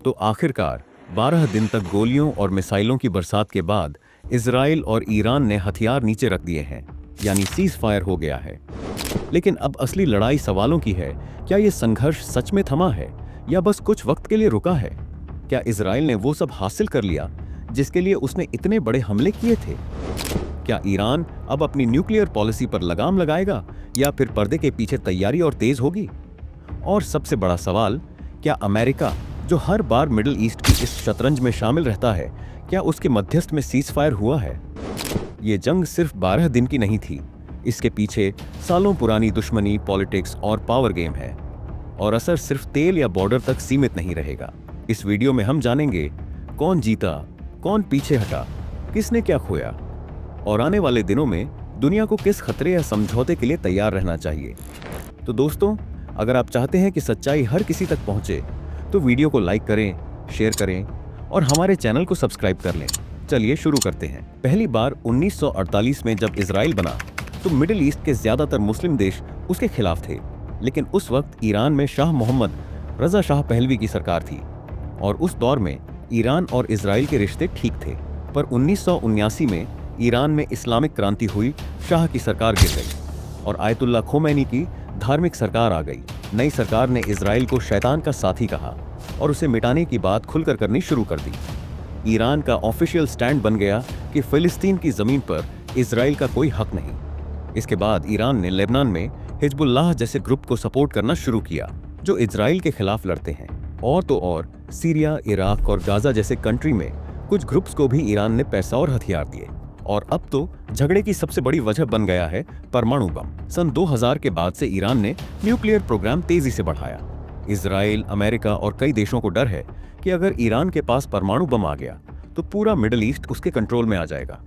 तो आखिरकार 12 दिन तक गोलियों और मिसाइलों की बरसात के बाद इजराइल और ईरान ने हथियार नीचे रख दिए हैं, यानी सीज फायर हो गया है। लेकिन अब असली लड़ाई सवालों की है। क्या ये संघर्ष सच में थमा है या बस कुछ वक्त के लिए रुका है? क्या इजराइल ने वो सब हासिल कर लिया जिसके लिए उसने इतने बड़े हमले किए थे? क्या ईरान अब अपनी न्यूक्लियर पॉलिसी पर लगाम लगाएगा या फिर पर्दे के पीछे तैयारी और तेज होगी? और सबसे बड़ा सवाल, क्या अमेरिका, जो हर बार मिडिल ईस्ट की इस शतरंज में शामिल रहता है, क्या उसके मध्यस्थ में सीज फायर हुआ है? ये जंग सिर्फ 12 दिन की नहीं थी। इसके पीछे सालों पुरानी दुश्मनी, पॉलिटिक्स और पावर गेम है। और असर सिर्फ तेल या बॉर्डर तक सीमित नहीं रहेगा। इस वीडियो में हम जानेंगे कौन जीता, कौन पीछे हटा, किसने क्या खोया और आने वाले दिनों में दुनिया को किस खतरे या समझौते के लिए तैयार रहना चाहिए। तो दोस्तों, अगर आप चाहते हैं कि सच्चाई हर किसी तक पहुंचे तो वीडियो को लाइक करें, शेयर करें और हमारे चैनल को सब्सक्राइब कर लें। चलिए शुरू करते हैं। पहली बार 1948 में जब इजराइल बना तो मिडिल ईस्ट के ज्यादातर मुस्लिम देश उसके खिलाफ थे। लेकिन उस वक्त ईरान में शाह मोहम्मद रजा शाह पहलवी की सरकार थी और उस दौर में ईरान और इजराइल के रिश्ते ठीक थे। पर 1979 में ईरान में इस्लामिक क्रांति हुई, शाह की सरकार गिर गई और आयतुल्ला खोमैनी की धार्मिक सरकार आ गई। नई सरकार ने इजराइल को शैतान का साथी कहा और उसे मिटाने की बात खुलकर करनी शुरू कर दी। ईरान का ऑफिशियल स्टैंड बन गया कि फिलिस्तीन की जमीन पर इजराइल का कोई हक नहीं। इसके बाद ईरान ने लेबनान में हिजबुल्लाह जैसे ग्रुप को सपोर्ट करना शुरू किया जो इजराइल के खिलाफ लड़ते हैं। और तो और सीरिया, इराक और गाजा जैसे कंट्री में कुछ ग्रुप्स को भी ईरान ने पैसा और हथियार दिए। और अब तो झगड़े की सबसे बड़ी वजह बन गया है परमाणु बम। सन 2000 के बाद से ईरान ने न्यूक्लियर प्रोग्राम तेजी से बढ़ाया। इजराइल, अमेरिका और कई देशों को डर है कि अगर ईरान के पास परमाणु बम आ गया तो पूरा मिडिल ईस्ट उसके कंट्रोल में आ जाएगा।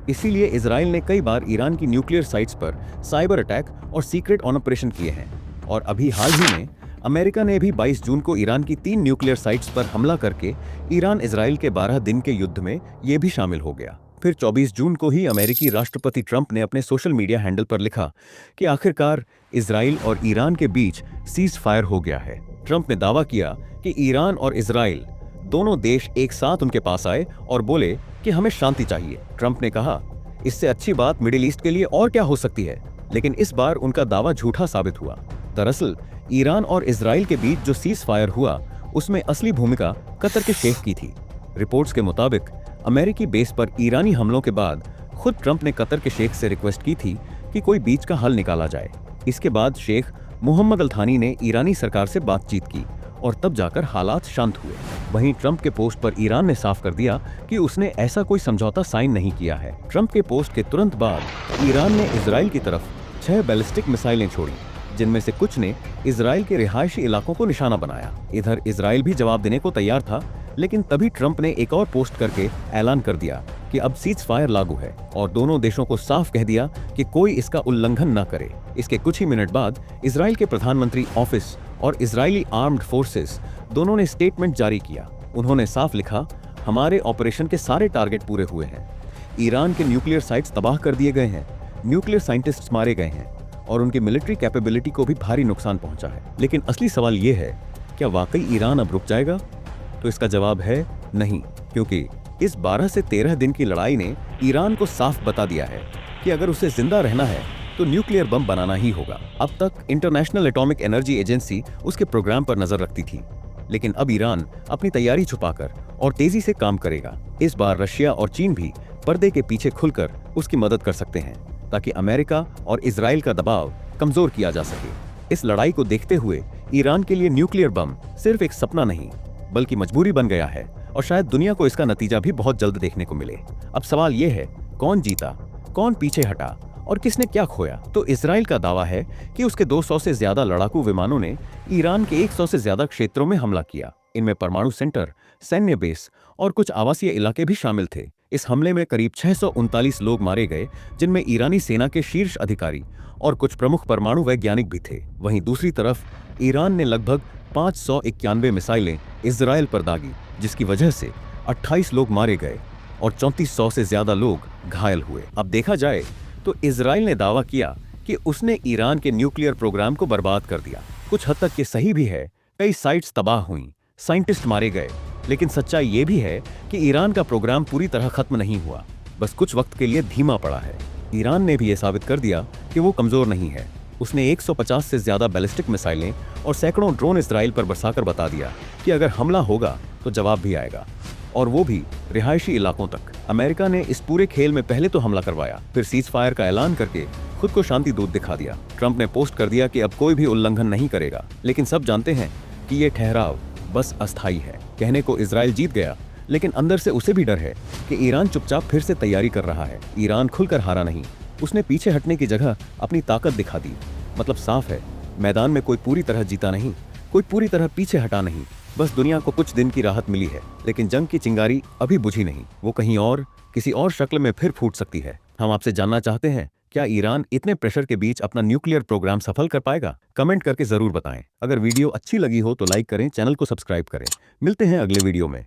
इसीलिए इजराइल ने कई बार ईरान की न्यूक्लियर साइट्स पर साइबर अटैक और सीक्रेट ऑपरेशन किए हैं। और अभी हाल ही में अमेरिका ने भी 22 जून को ईरान की 3 न्यूक्लियर साइट्स पर हमला करके ईरान इजराइल के 12 दिन के युद्ध में ये भी शामिल हो गया। फिर 24 जून को ही अमेरिकी राष्ट्रपति ट्रंप ने अपने सोशल मीडिया हैंडल पर लिखा कि आखिरकार इजराइल और ईरान के बीच सीज फायर हो गया है। ट्रंप ने दावा किया कि ईरान और इजराइल दोनों देश एक साथ उनके पास आए और बोले कि हमें शांति चाहिए। ट्रंप ने कहा, इससे अच्छी बात मिडिल ईस्ट के लिए और क्या हो सकती है। लेकिन इस बार उनका दावा झूठा साबित हुआ। दरअसल ईरान और इजराइल के बीच जो सीज फायर हुआ उसमें असली भूमिका कतर के शेख की थी। रिपोर्ट्स के मुताबिक अमेरिकी बेस पर ईरानी हमलों के बाद खुद ट्रंप ने कतर के शेख से रिक्वेस्ट की थी कि कोई बीच का हल निकाला जाए। इसके बाद शेख मोहम्मद अल थानी ने ईरानी सरकार से बातचीत की और तब जाकर हालात शांत हुए। वहीं ट्रंप के पोस्ट पर ईरान ने साफ कर दिया कि उसने ऐसा कोई समझौता साइन नहीं किया है। ट्रंप के पोस्ट के तुरंत बाद ईरान ने इजराइल की तरफ 6 बैलिस्टिक मिसाइलें छोड़ी, जिनमें से कुछ ने इजराइल के रिहायशी इलाकों को निशाना बनाया। इधर इजराइल भी जवाब देने को तैयार था, लेकिन तभी ट्रंप ने एक और पोस्ट करके ऐलान कर दिया कि अब सीज फायर लागू है और दोनों देशों को साफ कह दिया कि कोई इसका उल्लंघन न करे। इसके कुछ ही मिनट बाद इजराइल के प्रधानमंत्री ऑफिस और इजरायली आर्म्ड फोर्सेस दोनों ने स्टेटमेंट जारी किया। उन्होंने साफ लिखा, हमारे ऑपरेशन के सारे टारगेट पूरे हुए हैं। ईरान के न्यूक्लियर साइट्स तबाह कर दिए गए हैं, न्यूक्लियर साइंटिस्ट्स मारे गए हैं और उनकी मिलिट्री कैपेबिलिटी को भी भारी नुकसान पहुंचा है। लेकिन असली सवाल ये है, क्या वाकई ईरान अब रुक जाएगा? तो इसका जवाब है नहीं, क्योंकि इस 12 से 13 दिन की लड़ाई ने ईरान को साफ बता दिया है कि अगर उसे जिंदा रहना है तो न्यूक्लियर बम बनाना ही होगा। अब तक इंटरनेशनल एटॉमिक एनर्जी एजेंसी उसके प्रोग्राम पर नजर रखती थी, लेकिन अब ईरान अपनी तैयारी छुपाकर और तेजी से काम करेगा। इस बार रशिया और चीन भी पर्दे के पीछे खुलकर उसकी मदद कर सकते हैं ताकि अमेरिका और इजराइल का दबाव कमजोर किया जा सके। इस लड़ाई को देखते हुए ईरान के लिए न्यूक्लियर बम सिर्फ एक सपना नहीं बल्कि मजबूरी बन गया है और शायद दुनिया को इसका नतीजा भी बहुत जल्द देखने को मिले। अब सवाल यह है, कौन जीता, कौन पीछे हटा और किसने क्या खोया? तो इजराइल का दावा है कि उसके 200 से ज्यादा लड़ाकू विमानों ने ईरान के 100 से ज्यादा क्षेत्रों में हमला किया। इनमें परमाणु सेंटर, सैन्य बेस और कुछ आवासीय इलाके भी शामिल थे। इस हमले में करीब 639 लोग मारे गए, जिनमें ईरानी सेना के शीर्ष अधिकारी और कुछ प्रमुख परमाणु वैज्ञानिक भी थे। वहीं दूसरी तरफ ईरान ने लगभग 591 मिसाइलें इजराइल पर दागी, जिसकी वजह से 28 लोग मारे गए और 3400 से ज्यादा लोग घायल हुए। अब देखा जाए तो इजराइल ने दावा किया कि उसने ईरान के न्यूक्लियर प्रोग्राम को बर्बाद कर दिया। कुछ हद तक ये सही भी है। कई साइट्स तबाह हुईं, साइंटिस्ट मारे गए लेकिन सच्चाई ये भी है कि ईरान का प्रोग्राम पूरी तरह खत्म नहीं हुआ, बस कुछ वक्त के लिए धीमा पड़ा है। ईरान ने भी ये साबित कर दिया कि वो कमजोर नहीं है। उसने 150 से ज्यादा बैलिस्टिक मिसाइलें और सैकड़ों ड्रोन इसराइल पर बरसाकर बता दिया कि अगर हमला होगा तो जवाब भी आएगा, और वो भी रिहायशी इलाकों तक। अमेरिका ने इस पूरे खेल में पहले तो हमला करवाया, फिर सीज फायर का ऐलान करके खुद को शांति दूत दिखा दिया। ट्रंप ने पोस्ट कर दिया कि अब कोई भी उल्लंघन नहीं करेगा, लेकिन सब जानते हैं कि ये ठहराव बस अस्थायी है। कहने को इजराइल जीत गया, लेकिन अंदर से उसे भी डर है कि ईरान चुपचाप फिर से तैयारी कर रहा है। ईरान खुलकर हारा नहीं, उसने पीछे हटने की जगह अपनी ताकत दिखा दी। मतलब साफ है, मैदान में कोई पूरी तरह जीता नहीं, कोई पूरी तरह पीछे हटा नहीं, बस दुनिया को कुछ दिन की राहत मिली है। लेकिन जंग की चिंगारी अभी बुझी नहीं, वो कहीं और किसी और शक्ल में फिर फूट सकती है। हम आपसे जानना चाहते हैं, क्या ईरान इतने प्रेशर के बीच अपना न्यूक्लियर प्रोग्राम सफल कर पाएगा? कमेंट करके जरूर बताएं। अगर वीडियो अच्छी लगी हो तो लाइक करें, चैनल को सब्सक्राइब करें। मिलते हैं अगले वीडियो में।